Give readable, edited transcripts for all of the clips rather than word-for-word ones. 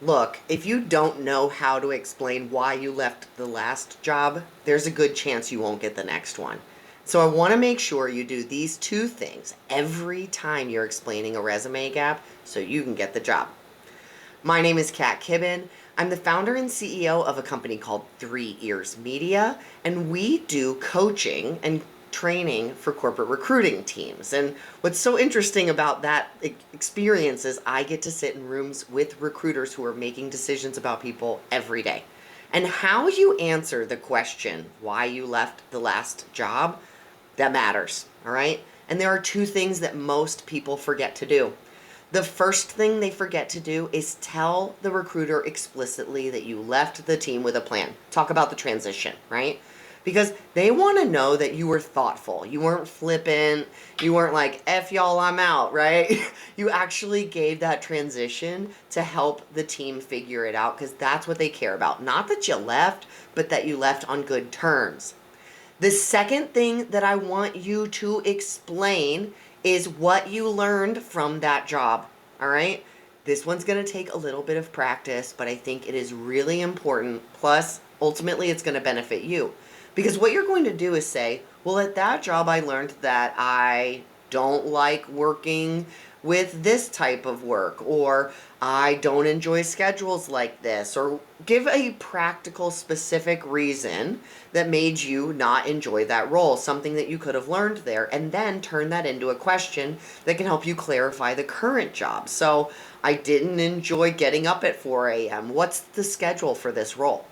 Look, if you don't know how to explain why you left the last job, there's a good chance you won't get the next one. So I want to make sure you do these two things every time you're explaining a resume gap so you can get the job. My name is Kat Kibben. I'm the founder and CEO of a company called 3 Ears Media, and we do coaching and training for corporate recruiting teams. And what's so interesting about that experience is I get to sit in rooms with recruiters who are making decisions about people every day. And how you answer the question, why you left the last job, that matters, all right? And there are two things that most people forget to do. The first thing they forget to do is tell the recruiter explicitly that you left the team with a plan. Talk about the transition, right? Because they want to know that you were thoughtful. You weren't flippant. You weren't like, F y'all, I'm out, right? You actually gave that transition to help the team figure it out because that's what they care about. Not that you left, but that you left on good terms. The second thing that I want you to explain is what you learned from that job. All right? This one's going to take a little bit of practice, but I think it is really important. Plus, ultimately, it's going to benefit you. Because what you're going to do is say, well, at that job, I learned that I don't like working with this type of work, or I don't enjoy schedules like this, or give a practical, specific reason that made you not enjoy that role, something that you could have learned there, and then turn that into a question that can help you clarify the current job. So, I didn't enjoy getting up at 4 a.m. What's the schedule for this role?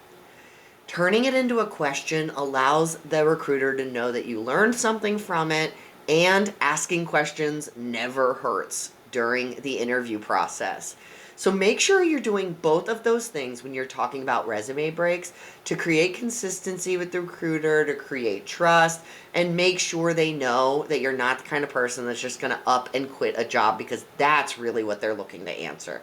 Turning it into a question allows the recruiter to know that you learned something from it, and asking questions never hurts during the interview process. So make sure you're doing both of those things when you're talking about resume breaks to create consistency with the recruiter, to create trust, and make sure they know that you're not the kind of person that's just going to up and quit a job because that's really what they're looking to answer.